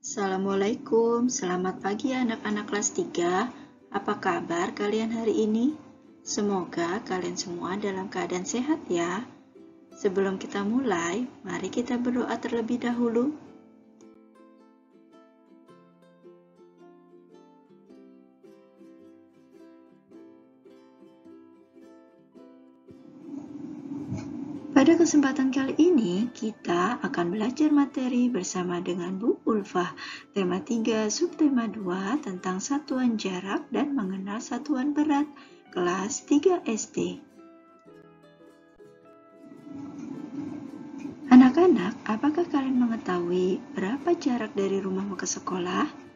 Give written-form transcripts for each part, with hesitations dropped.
Assalamualaikum, selamat pagi anak-anak kelas 3. Apa kabar kalian hari ini? Semoga kalian semua dalam keadaan sehat ya. Sebelum kita mulai, mari kita berdoa terlebih dahulu. Pada kesempatan kali ini, kita akan belajar materi bersama dengan Bu Ulfah, tema 3, subtema 2 tentang satuan jarak dan mengenal satuan berat, kelas 3 SD. Anak-anak, apakah kalian mengetahui berapa jarak dari rumahmu ke sekolah?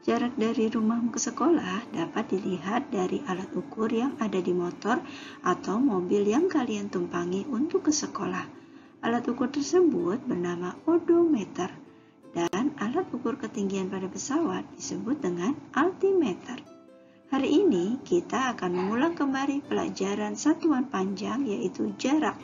Jarak dari rumahmu ke sekolah dapat dilihat dari alat ukur yang ada di motor atau mobil yang kalian tumpangi untuk ke sekolah. Alat ukur tersebut bernama odometer dan alat ukur ketinggian pada pesawat disebut dengan altimeter. Hari ini kita akan mengulang kembali pelajaran satuan panjang yaitu jarak.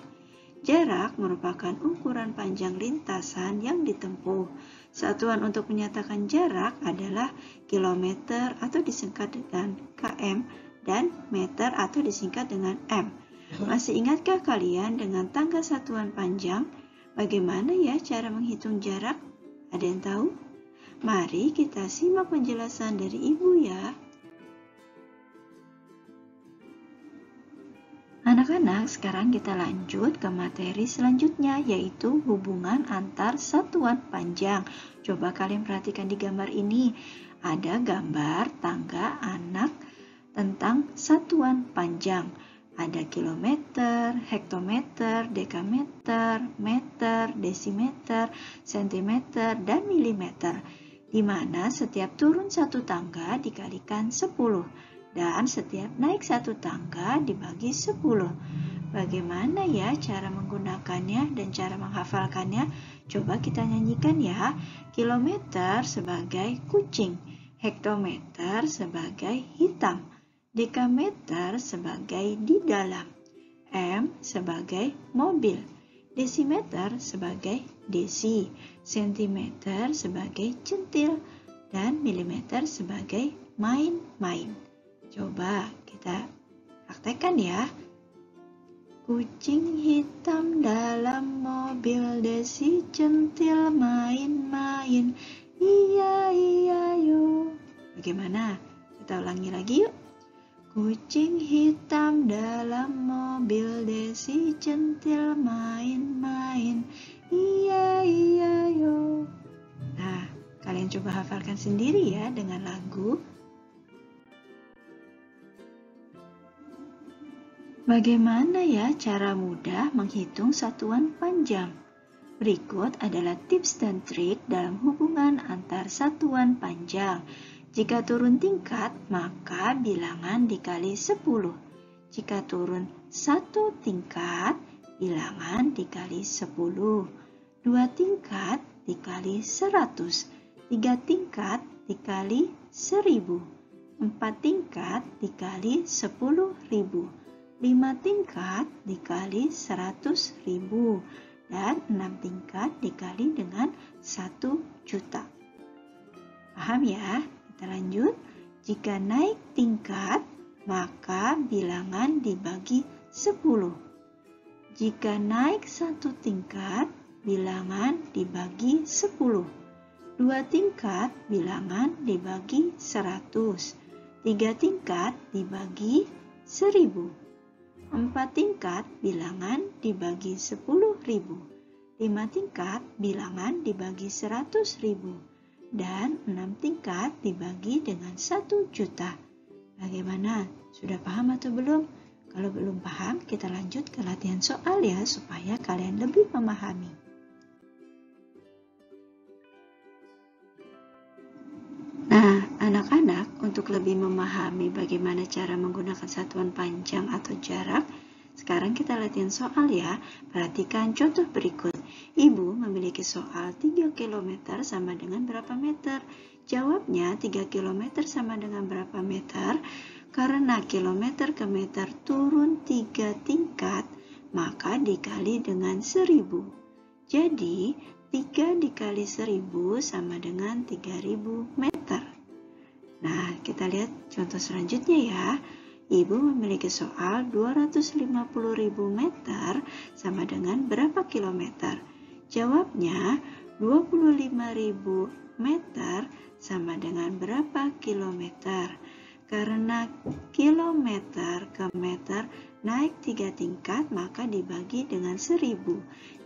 Jarak merupakan ukuran panjang lintasan yang ditempuh. Satuan untuk menyatakan jarak adalah kilometer atau disingkat dengan km dan meter atau disingkat dengan m. Masih ingatkah kalian dengan tangga satuan panjang? Bagaimana ya cara menghitung jarak? Ada yang tahu? Mari kita simak penjelasan dari Ibu ya. Anak-anak, sekarang kita lanjut ke materi selanjutnya, yaitu hubungan antar satuan panjang. Coba kalian perhatikan di gambar ini. Ada gambar tangga anak tentang satuan panjang. Ada kilometer, hektometer, dekameter, meter, desimeter, sentimeter, dan milimeter. Di mana setiap turun satu tangga dikalikan 10. Dan setiap naik satu tangga dibagi 10. Bagaimana ya cara menggunakannya dan cara menghafalkannya? Coba kita nyanyikan ya. Kilometer sebagai kucing, hektometer sebagai hitam, dekameter sebagai di dalam, m sebagai mobil, desimeter sebagai desi, sentimeter sebagai centil, dan milimeter sebagai main-main. Coba kita praktekkan ya. Kucing hitam dalam mobil, desi centil main-main. Iya iya yo. Bagaimana? Kita ulangi lagi yuk. Kucing hitam dalam mobil, desi centil main-main. Iya iya yo. Nah, kalian coba hafalkan sendiri ya dengan lagu. Bagaimana ya cara mudah menghitung satuan panjang? Berikut adalah tips dan trik dalam hubungan antar satuan panjang. Jika turun tingkat, maka bilangan dikali 10. Jika turun 1 tingkat, bilangan dikali 10. 2 tingkat dikali 100. 3 tingkat dikali 1000. 4 tingkat dikali 10.000. 5 tingkat dikali 100.000 dan 6 tingkat dikali dengan 1 juta. Paham ya? Kita lanjut. Jika naik tingkat, maka bilangan dibagi 10. Jika naik 1 tingkat, bilangan dibagi 10. 2 tingkat, bilangan dibagi 100. 3 tingkat dibagi 1000. 4 tingkat bilangan dibagi 10.000. 5 tingkat bilangan dibagi 100.000. Dan 6 tingkat dibagi dengan 1 juta. Bagaimana? Sudah paham atau belum? Kalau belum paham, kita lanjut ke latihan soal ya, supaya kalian lebih memahami. Nah, anak-anak, untuk lebih memahami bagaimana cara menggunakan satuan panjang atau jarak, sekarang kita latihan soal ya. Perhatikan contoh berikut. Ibu memiliki soal 3 km sama dengan berapa meter? Jawabnya 3 km sama dengan berapa meter? Karena kilometer ke meter turun 3 tingkat, maka dikali dengan 1000. Jadi 3 dikali 1000 sama dengan 3000 meter. Nah, kita lihat contoh selanjutnya ya. Ibu memiliki soal 250.000 meter sama dengan berapa kilometer? Jawabnya 25.000 meter sama dengan berapa kilometer? Karena kilometer ke meter naik 3 tingkat, maka dibagi dengan 1000.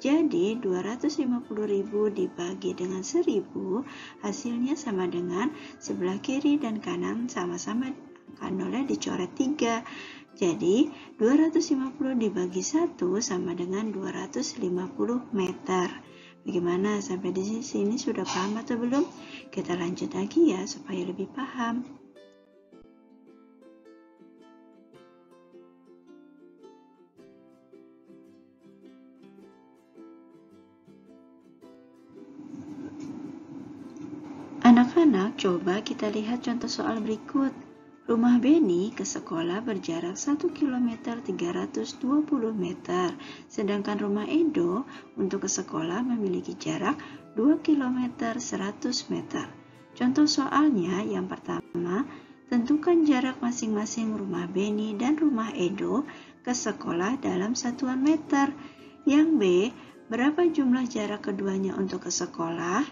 Jadi 250.000 dibagi dengan 1000, hasilnya sama dengan sebelah kiri dan kanan sama-sama angka nolnya dicoret 3. Jadi 250 dibagi 1 sama dengan 250 meter. Bagaimana, sampai di sini sudah paham atau belum? Kita lanjut lagi ya supaya lebih paham. Anak-anak, coba kita lihat contoh soal berikut. Rumah Beni ke sekolah berjarak 1 km 320 meter, sedangkan rumah Edo untuk ke sekolah memiliki jarak 2 km 100 meter. Contoh soalnya yang pertama, tentukan jarak masing-masing rumah Beni dan rumah Edo ke sekolah dalam satuan meter. Yang B, berapa jumlah jarak keduanya untuk ke sekolah?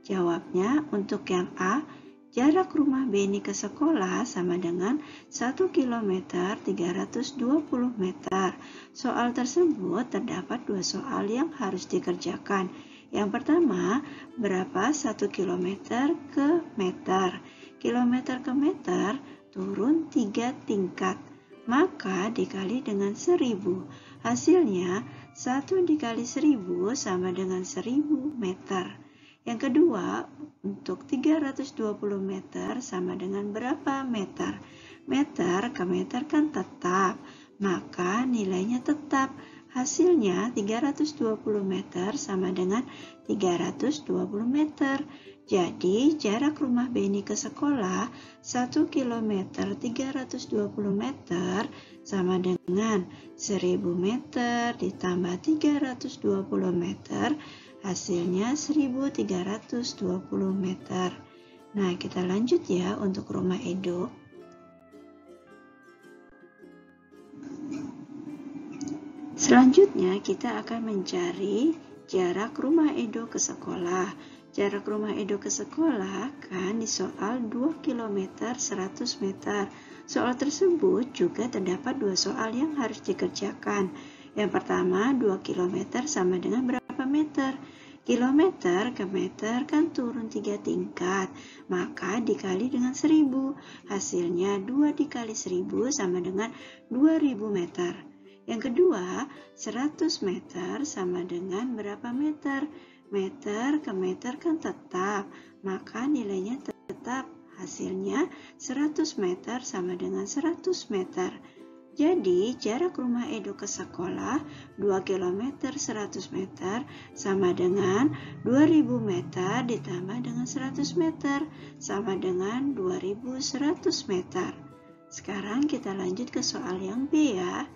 Jawabnya, untuk yang A, jarak rumah Beni ke sekolah sama dengan 1 km 320 meter. Soal tersebut terdapat 2 soal yang harus dikerjakan. Yang pertama, berapa 1 km ke meter? Kilometer ke meter turun 3 tingkat, maka dikali dengan 1000. Hasilnya, 1 dikali 1000 sama dengan 1000 meter. Yang kedua, untuk 320 meter sama dengan berapa meter? Meter ke meter kan tetap, maka nilainya tetap. Hasilnya 320 meter sama dengan 320 meter. Jadi jarak rumah Beni ke sekolah 1 km 320 meter sama dengan 1000 meter ditambah 320 meter. Hasilnya 1320 meter. Nah, kita lanjut ya untuk rumah Edo. Selanjutnya kita akan mencari jarak rumah Edo ke sekolah. Jarak rumah Edo ke sekolah kan di soal 2 km 100 meter. Soal tersebut juga terdapat 2 soal yang harus dikerjakan. Yang pertama, 2 km sama dengan berapa meter? Kilometer ke meter kan turun 3 tingkat, maka dikali dengan 1000. Hasilnya 2 dikali 1000 sama dengan 2000 meter. Yang kedua, 100 meter sama dengan berapa meter? Meter ke meter kan tetap, maka nilainya tetap. Hasilnya 100 meter sama dengan 100 meter. Jadi, jarak rumah Edo ke sekolah 2 km 100 meter sama dengan 2000 meter ditambah dengan 100 meter sama dengan 2100 meter. Sekarang kita lanjut ke soal yang B ya.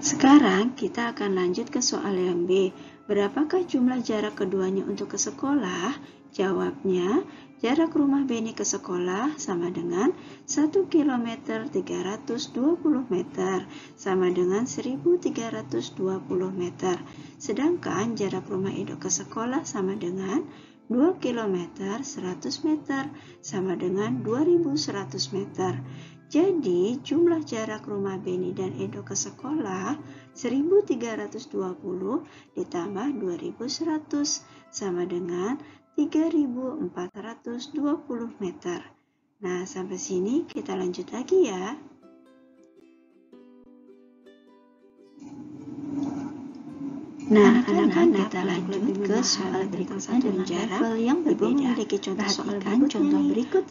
Sekarang kita akan lanjut ke soal yang B. Berapakah jumlah jarak keduanya untuk ke sekolah? Jawabnya, jarak rumah Beni ke sekolah sama dengan 1 km 320 meter sama dengan 1320 meter. Sedangkan jarak rumah Edo ke sekolah sama dengan 2 km 100 meter sama dengan 2100 meter. Jadi jumlah jarak rumah Beni dan Edo ke sekolah 1320 ditambah 2100 sama dengan 3420 meter. Nah, sampai sini kita lanjut lagi ya. Nah, anak-anak, kita lanjut ke soal berikutnya dengan level yang berbeda. Ibu memiliki contoh soal berikut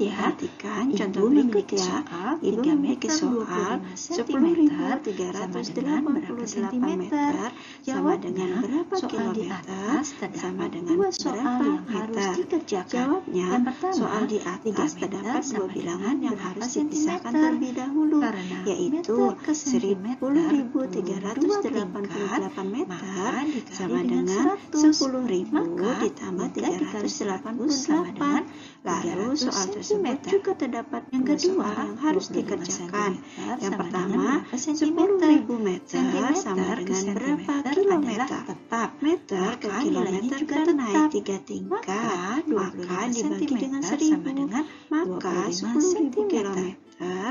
ya. Perhatikan contoh berikut ya. Ibu memiliki soal 10.388 meter sama dengan berapa kilometer sama dengan berapa meter. kerjakan? Jawabnya, Yang pertama, soal di atas terdapat dua bilangan yang harus dipisahkan terlebih dahulu, yaitu 10.388 meter sama dengan 10.000 ditambah 388. Lalu soal tersebut juga terdapat yang kedua yang harus dikerjakan. Yang pertama, 10.000 meter sama dengan berapa kilometer? Tetap. Meter ke kilometer juga naik 3 tingkat, maka dibagi dengan 1.000, maka 10.000 kilometer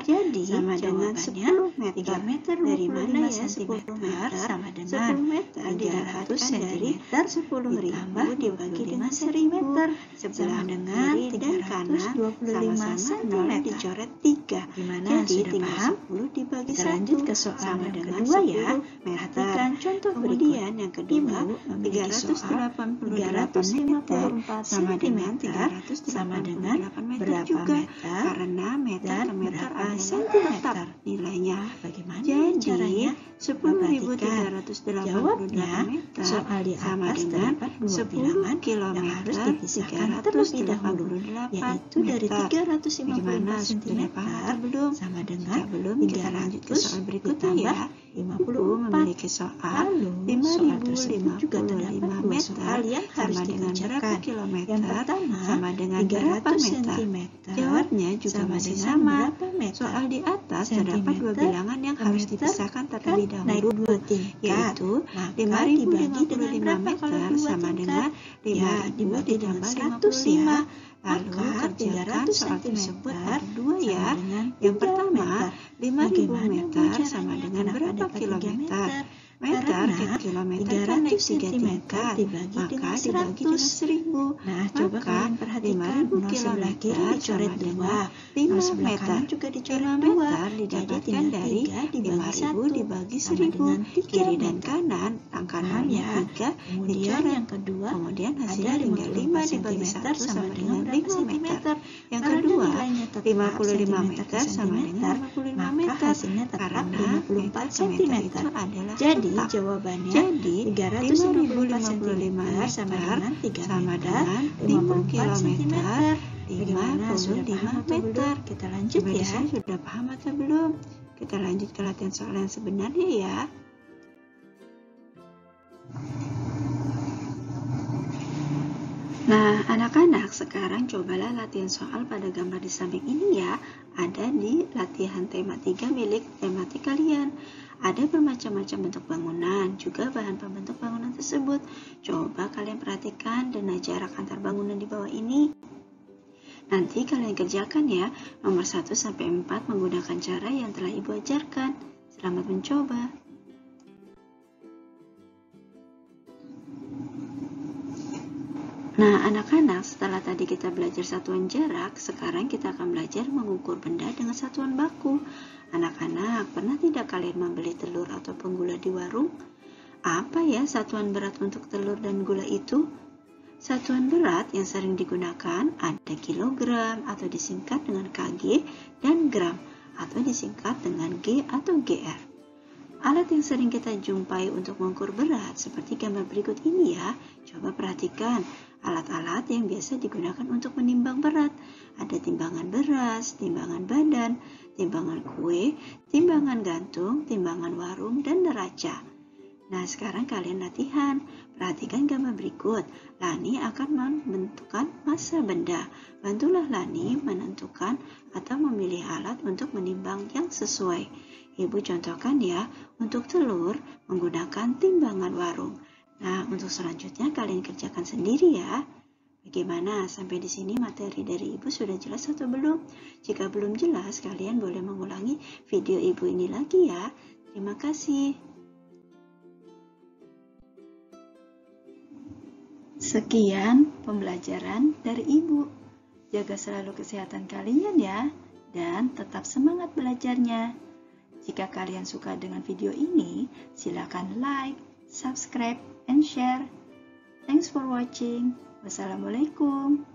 jadi sama dengan 10 meter. Dari mana ya 10 meter? Sama dengan 10 meter didapatkan dari 10.000 dibagi dengan 1.000. Sebelah dengan kiri dan kanan sama-sama 0 dicoret 3. Jadi tinggal 10 dibagi 1. Lanjut ke soal sama dengan kedua ya. Perhatikan contoh kemudian yang kedua 354 sama dengan 388 meter juga, karena meter ke meter adalah tetap nilainya. Bagaimana caranya? 10.388 meter sama dengan 10 kilometer 388, yaitu dari 354 cm sama dengan belum kita lanjut ke soal berikutnya ya. 54 memiliki soal 5.055 meter sama dengan berapa kilometer? Yang pertama sama dengan berapa meter? Jawabnya juga masih sama. Soal di atas terdapat dua bilangan yang harus dipisahkan terlebih dahulu, yaitu 5.055 meter sama dengan 5.000 ditambah 105. Lalu kerjakan soal tersebut ada dua ya. Yang pertama 5.000 meter sama dengan berapa kilometer? Meter ke kilometer kan naik 3 tingkat, maka dibagi dengan 1.000. Nah, coba kalian perhatikan 5.000 kilometer dicoret 2, 5 meter juga dicoret 2, didapatkan dari 5.000 dibagi 1.000. Kiri dan kanan, angkanannya 3 dicoret. Yang kedua, kemudian hasilnya tinggal 5 dibagi 1 sama dengan 5 meter. Yang kedua, 55 meter sama dengan 55 meter, karena 54 cm itu adalah jadi jawabannya 355 cm sama dengan 5 km 55 meter. Kita lanjut ya. Sudah paham atau belum? Kita lanjut ke latihan soal yang sebenarnya ya. Nah, anak-anak, sekarang cobalah latihan soal pada gambar di samping ini ya. Ada di latihan tema 3 milik tematik kalian. Ada bermacam-macam bentuk bangunan, juga bahan pembentuk bangunan tersebut. Coba kalian perhatikan dan jarak antar bangunan di bawah ini. Nanti kalian kerjakan ya, nomor 1 sampai 4 menggunakan cara yang telah Ibu ajarkan. Selamat mencoba. Nah, anak-anak, setelah tadi kita belajar satuan jarak, sekarang kita akan belajar mengukur benda dengan satuan baku. Anak-anak, pernah tidak kalian membeli telur ataupun gula di warung? Apa ya satuan berat untuk telur dan gula itu? Satuan berat yang sering digunakan ada kilogram atau disingkat dengan kg dan gram atau disingkat dengan G atau GR. Alat yang sering kita jumpai untuk mengukur berat seperti gambar berikut ini ya. Coba perhatikan alat-alat yang biasa digunakan untuk menimbang berat. Ada timbangan beras, timbangan badan, timbangan kue, timbangan gantung, timbangan warung, dan neraca. Nah, sekarang kalian latihan. Perhatikan gambar berikut. Lani akan menentukan massa benda. Bantulah Lani menentukan atau memilih alat untuk menimbang yang sesuai. Ibu contohkan ya, untuk telur menggunakan timbangan warung. Nah, untuk selanjutnya kalian kerjakan sendiri ya. Bagaimana? Sampai di sini materi dari Ibu sudah jelas atau belum? Jika belum jelas, kalian boleh mengulangi video Ibu ini lagi ya. Terima kasih. Sekian pembelajaran dari Ibu. Jaga selalu kesehatan kalian ya, dan tetap semangat belajarnya. Jika kalian suka dengan video ini, silakan like, subscribe, and share. Thanks for watching. Wassalamualaikum.